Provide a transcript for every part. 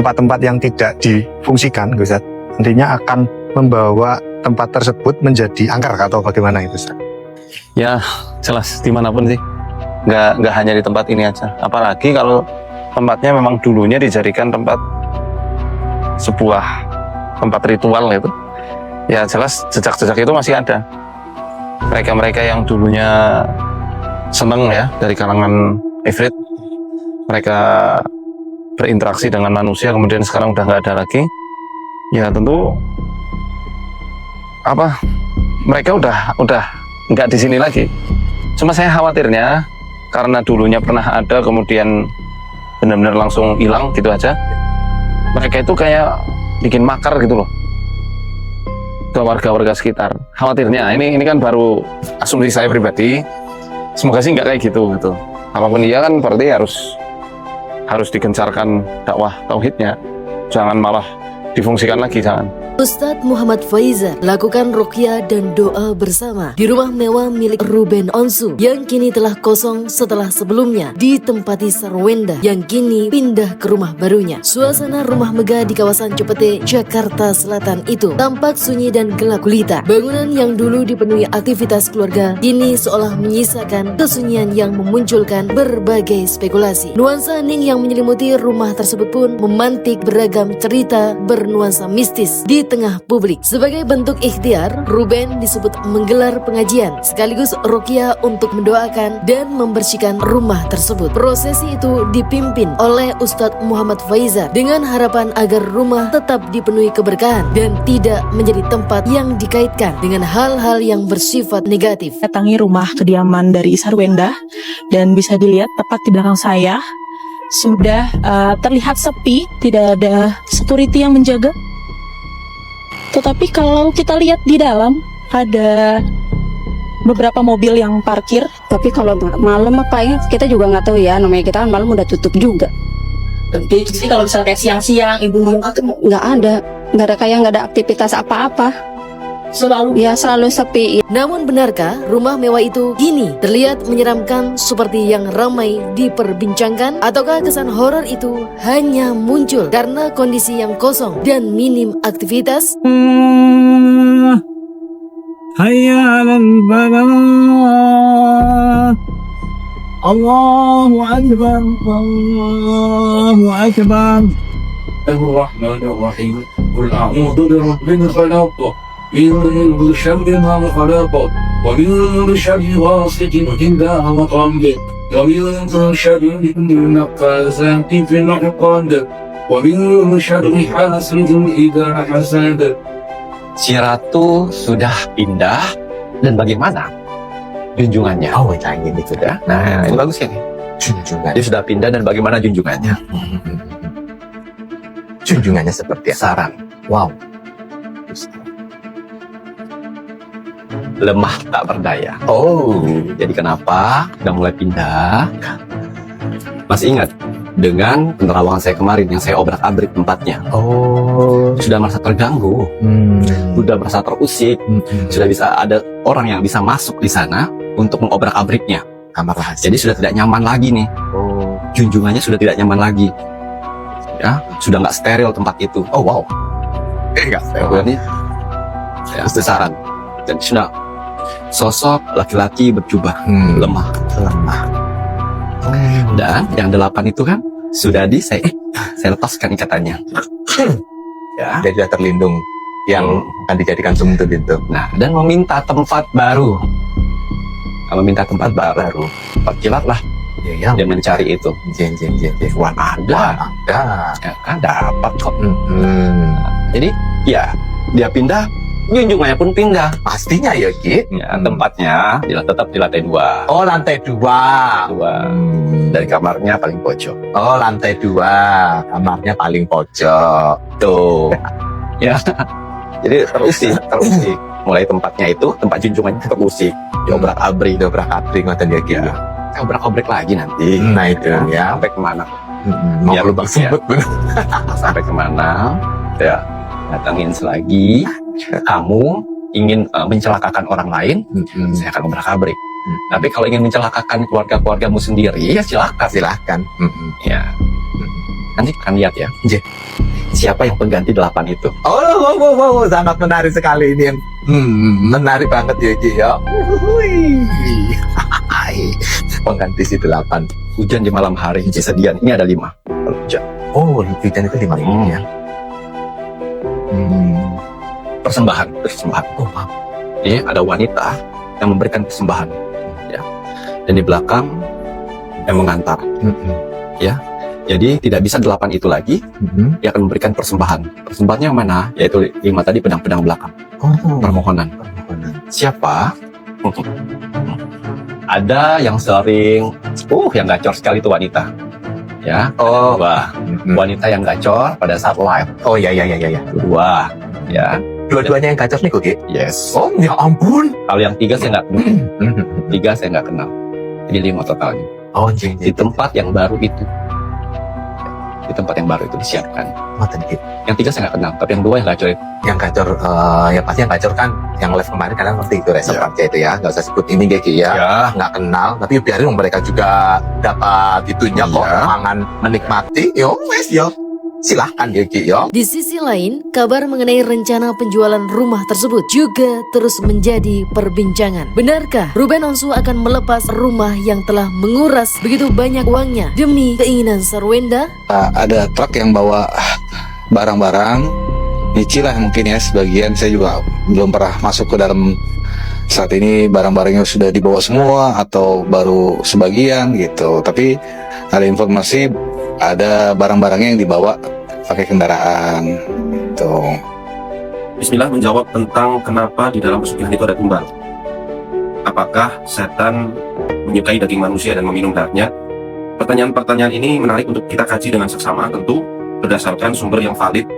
tempat-tempat yang tidak difungsikan, Ustaz, nantinya akan membawa tempat tersebut menjadi angker atau bagaimana itu, Ustaz? Ya jelas dimanapun sih, nggak hanya di tempat ini aja. Apalagi kalau tempatnya memang dulunya dijadikan sebuah tempat ritual gitu. Ya jelas jejak-jejak itu masih ada. Mereka-mereka yang dulunya seneng ya dari kalangan ifrit, mereka berinteraksi dengan manusia, kemudian sekarang udah nggak ada lagi. Ya tentu mereka udah nggak di sini lagi. Cuma saya khawatirnya karena dulunya pernah ada kemudian benar-benar langsung hilang gitu aja. Mereka itu kayak bikin makar gitu loh ke warga-warga sekitar. Khawatirnya ini kan baru asumsi saya pribadi. Semoga sih nggak kayak gitu. Apapun dia kan berarti harus digencarkan dakwah tauhidnya. Jangan malah difungsikan lagi, jangan. Ustadz Muhammad Faizar lakukan ruqyah dan doa bersama di rumah mewah milik Ruben Onsu yang kini telah kosong setelah sebelumnya ditempati Sarwenda yang kini pindah ke rumah barunya. Suasana rumah megah di kawasan Cipete, Jakarta Selatan itu tampak sunyi dan gelap gulita. Bangunan yang dulu dipenuhi aktivitas keluarga kini seolah menyisakan kesunyian yang memunculkan berbagai spekulasi. Nuansa hening yang menyelimuti rumah tersebut pun memantik beragam cerita bernuansa mistis di tengah publik. Sebagai bentuk ikhtiar, Ruben disebut menggelar pengajian sekaligus ruqyah untuk mendoakan dan membersihkan rumah tersebut. Prosesi itu dipimpin oleh Ustadz Muhammad Faizar dengan harapan agar rumah tetap dipenuhi keberkahan dan tidak menjadi tempat yang dikaitkan dengan hal-hal yang bersifat negatif. Datangi rumah kediaman dari Sarwenda dan bisa dilihat tepat di belakang saya sudah terlihat sepi, tidak ada security yang menjaga. Tetapi kalau kita lihat di dalam ada beberapa mobil yang parkir. Tapi kalau malam apa ya kita juga nggak tahu ya, namanya kita kan malam udah tutup juga. Jadi kalau misalnya kayak siang-siang ibu nggak ada kayak nggak ada aktivitas apa-apa. Selalu sepi. Namun benarkah rumah mewah itu kini terlihat menyeramkan seperti yang ramai diperbincangkan? Ataukah kesan horor itu hanya muncul karena kondisi yang kosong dan minim aktivitas? Hayya 'alal falah. Allahu akbar. Allahu akbar. Ar-Rahmanir-Rahim. Qul a'udzu birabbil falaq. من شر ما خلق ومن شر غاسق إذا وقب ومن شر النفاثات في العقد ومن شر حاسد إذا حسد. Si Ratu sudah pindah dan bagaimana junjungannya? Oh, ini sudah. Nah, ini bagus ya nih. Junjungan. Dia sudah pindah dan bagaimana junjungannya? Junjungannya seperti saran. Wow. Lemah tak berdaya. Oh, jadi kenapa udah mulai pindah? Masih ingat dengan penerawangan saya kemarin yang saya obrak-abrik tempatnya? Oh, sudah merasa terganggu, sudah merasa terusik, sudah bisa ada orang yang bisa masuk di sana untuk mengobrak-abriknya. Kamar rahasia. Jadi sudah tidak nyaman lagi nih. Oh, junjungannya sudah tidak nyaman lagi. Ya, sudah nggak steril tempat itu. Oh wow, nggak steril nih. Ya, saran. Dan sudah sosok laki-laki berjubah lemah. Dan yang 8 itu kan sudah saya lepaskan ikatannya. Ya, dia sudah terlindung yang akan dijadikan sumber itu. Nah, dan meminta tempat baru. Meminta tempat baru. Perkilatlah dia mencari itu. Wan ada. Ya, kan dapat kok. Jadi ya dia pindah, junjungannya pun pindah. Pastinya ya, Ki. Ya, tempatnya tetap di lantai 2. Oh, lantai 2. Dari kamarnya paling pojok. Oh, lantai 2. Kamarnya paling pojok. Tuh. Ya. Jadi terusik. Mulai tempatnya itu, tempat junjungannya terusik. Diobrak-abrik ngoten ya, Ki. Ya. Obrak-abrik lagi nanti. Nah, itu ya. Sampai kemana? Mau ya, lubang sempit. Sampai kemana? Ya. Datangin selagi kamu ingin mencelakakan orang lain, saya akan obrak-abrik. Tapi kalau ingin mencelakakan keluargamu sendiri, ya silakan. Ya. Nanti akan lihat ya. Iya. Siapa yang pengganti 8 itu? Oh, sangat menarik sekali ini yang menarik banget ya Ki ya. Pengganti si 8. Hujan di malam hari, kesedihan. Ini ada 5. Hujan. Oh, hujan itu 5 ini ya. Persembahan. Oh, wow. Ini ada wanita yang memberikan persembahan. Ya. Dan di belakang yang mengantar. Ya. Jadi tidak bisa 8 itu lagi. Dia akan memberikan persembahan. Persembahannya yang mana? Yaitu 5 tadi, pedang-pedang belakang. Permohonan. Siapa? Ada yang sering, yang gacor sekali itu wanita. Ya. Wah, wanita yang gacor pada saat live. Oh ya. Kedua, ya. Dua-duanya yang gacor nih kok Ki? Yes. Oh ya ampun. Kalau yang 3 saya nggak kenal. 3 saya nggak kenal. Jadi 5 totalnya. Oh, Di tempat yang baru itu. Di tempat yang baru itu disiapkan. Yang 3 saya nggak kenal, tapi yang 2 yang gacor itu. Yang gacor, ya pasti yang gacor kan yang live kemarin kalian ngerti itu reservasi itu ya, nggak usah sebut ini Ki ya. Nggak kenal, tapi biarin mereka juga dapat itunya kok, mangan menikmati. Yo wes yo, silahkan ya Ki yo. Di sisi lain, kabar mengenai rencana penjualan rumah tersebut juga terus menjadi perbincangan. Benarkah Ruben Onsu akan melepas rumah yang telah menguras begitu banyak uangnya demi keinginan Sarwenda? Ada truk yang bawa barang-barang, nyicil lah mungkin ya sebagian. Saya juga belum pernah masuk ke dalam saat ini barang-barangnya sudah dibawa semua atau baru sebagian gitu. Tapi ada informasi ada barang-barangnya yang dibawa pakai kendaraan gitu. Bismillah menjawab tentang kenapa di dalam pesugihan itu ada tumbal. Apakah setan menyukai daging manusia dan meminum darahnya? Pertanyaan-pertanyaan ini menarik untuk kita kaji dengan seksama, tentu berdasarkan sumber yang valid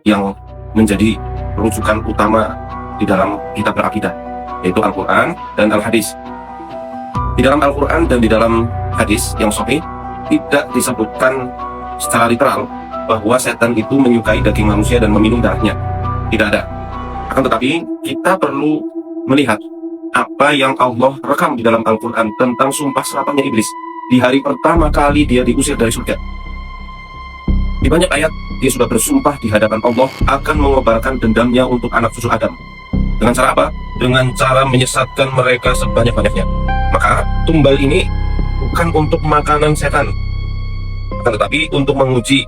yang menjadi rujukan utama di dalam kitab berakidah, yaitu Al-Quran dan Al-Hadis. Di dalam Al-Quran dan di dalam hadis yang sahih tidak disebutkan secara literal bahwa setan itu menyukai daging manusia dan meminum darahnya. Tidak ada. Akan tetapi kita perlu melihat apa yang Allah rekam di dalam Al-Quran tentang sumpah serapannya iblis di hari pertama kali dia diusir dari surga. Di banyak ayat dia sudah bersumpah di hadapan Allah akan mengobarkan dendamnya untuk anak cucu Adam. Dengan cara apa? Dengan cara menyesatkan mereka sebanyak-banyaknya. Maka tumbal ini bukan untuk makanan setan, akan tetapi untuk menguji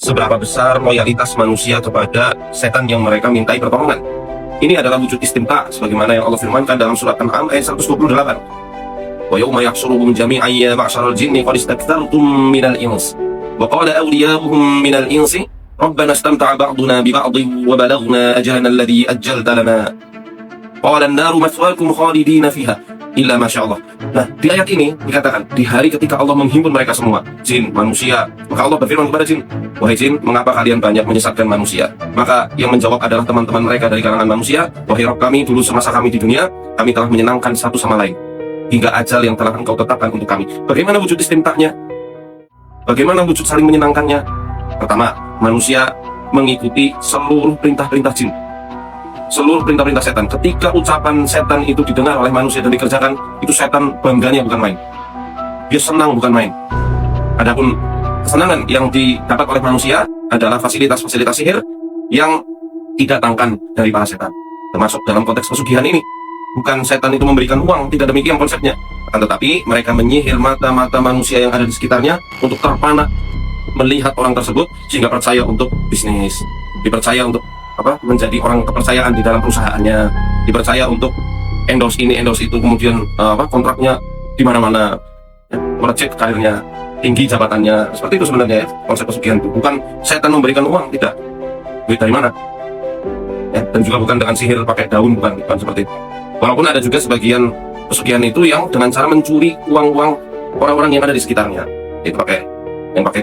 seberapa besar loyalitas manusia kepada setan yang mereka mintai pertolongan. Ini adalah wujud istimta sebagaimana yang Allah firmankan dalam surat An'am ayat 128. Wa yawma yahsyuruhum jami'an ya ma'syaral jinni qad istaktsartum minal ins wa qala awliya'uhum minal insi rabbana istamta'a ba'duna bi ba'dhin wa balaghna ajalana alladhi ajjalta lana qala an-naru mathwaakum khalidina fiha illa masyaallah. Nah, di ayat ini dikatakan di hari ketika Allah menghimpun mereka semua, jin, manusia, maka Allah berfirman kepada jin, wahai jin, mengapa kalian banyak menyesatkan manusia? Maka yang menjawab adalah teman-teman mereka dari kalangan manusia, wahai Rabb kami, dulu semasa kami di dunia, kami telah menyenangkan satu sama lain hingga ajal yang telah engkau tetapkan untuk kami. Bagaimana wujud istimtahnya? Bagaimana wujud saling menyenangkannya? Pertama, manusia mengikuti seluruh perintah-perintah jin, seluruh perintah-perintah setan. Ketika ucapan setan itu didengar oleh manusia dan dikerjakan, itu setan bangganya bukan main. Dia senang bukan main. Adapun kesenangan yang didapat oleh manusia adalah fasilitas-fasilitas sihir yang didatangkan dari para setan. Termasuk dalam konteks pesugihan ini, bukan setan itu memberikan uang, tidak demikian konsepnya. Akan tetapi mereka menyihir mata-mata manusia yang ada di sekitarnya untuk terpana melihat orang tersebut sehingga percaya untuk bisnis, dipercaya untuk menjadi orang kepercayaan di dalam perusahaannya, dipercaya untuk endorse ini endorse itu, kemudian kontraknya di mana-mana, melejit karirnya, tinggi jabatannya. Seperti itu sebenarnya ya, konsep pesugihan itu. Bukan setan memberikan uang, tidak. Duit dari mana? Ya, dan juga bukan dengan sihir pakai daun, bukan seperti itu. Walaupun ada juga sebagian pesugihan itu yang dengan cara mencuri uang-uang orang-orang yang ada di sekitarnya, itu pakai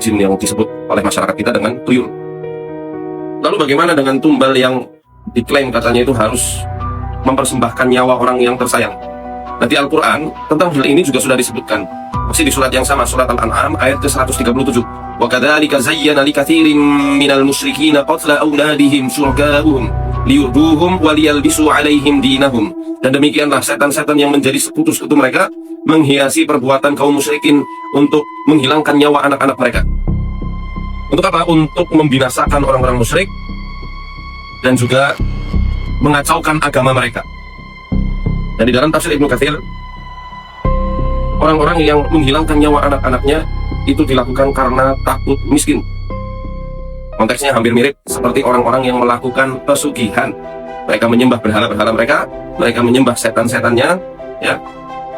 jin yang disebut oleh masyarakat kita dengan tuyul. Lalu bagaimana dengan tumbal yang diklaim katanya itu harus mempersembahkan nyawa orang yang tersayang? Nanti Al-Quran tentang hal ini juga sudah disebutkan. Masih di surat yang sama, surat Al-An'am ayat ke-137. Wa kadzalika zayyana likatsirin minal musyrikina qatla auladihim syurakaa'uhum liyurduhum wa liyalbisu 'alaihim dinahum. Dan demikianlah setan-setan yang menjadi sekutu-sekutu mereka menghiasi perbuatan kaum musyrikin untuk menghilangkan nyawa anak-anak mereka. Untuk apa? Untuk membinasakan orang-orang musyrik dan juga mengacaukan agama mereka. Dan di dalam tafsir Ibnu Katsir, orang-orang yang menghilangkan nyawa anak-anaknya itu dilakukan karena takut miskin. Konteksnya hampir mirip seperti orang-orang yang melakukan pesugihan. Mereka menyembah berhala-berhala mereka menyembah setan-setannya, ya.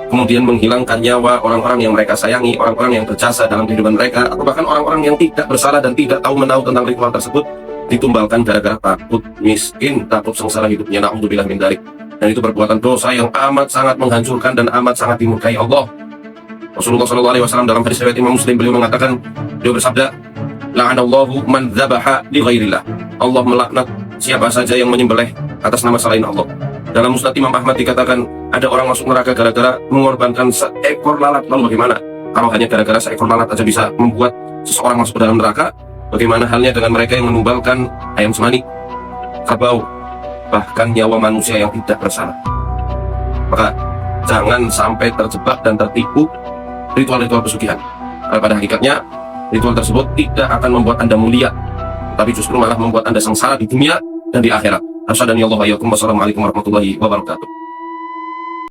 Kemudian menghilangkan nyawa orang-orang yang mereka sayangi, orang-orang yang berjasa dalam kehidupan mereka, atau bahkan orang-orang yang tidak bersalah dan tidak tahu menahu tentang ritual tersebut, ditumbalkan gara-gara takut miskin, takut sengsara hidupnya. Na'udzubillah min dzalik. Dan itu perbuatan dosa yang amat sangat menghancurkan dan amat sangat dimurkai Allah. Rasulullah SAW dalam hadis riwayat Imam Muslim, beliau mengatakan, beliau bersabda, la'anallahu man dzabaha li ghairillah. Allah melaknat siapa saja yang menyembelih atas nama selain Allah. Dalam Musnad Imam Ahmad dikatakan ada orang masuk neraka gara-gara mengorbankan seekor lalat. Lalu bagaimana kalau hanya gara-gara seekor lalat aja bisa membuat seseorang masuk ke dalam neraka? Bagaimana halnya dengan mereka yang menumbalkan ayam semani, kerbau, bahkan nyawa manusia yang tidak bersalah? Maka jangan sampai terjebak dan tertipu ritual-ritual pesugihan. Karena pada hakikatnya ritual tersebut tidak akan membuat Anda mulia, tapi justru malah membuat Anda sengsara di dunia dan di akhirat. Asyhadu an la ilaha illallah wa assalamualaikum warahmatullahi wabarakatuh.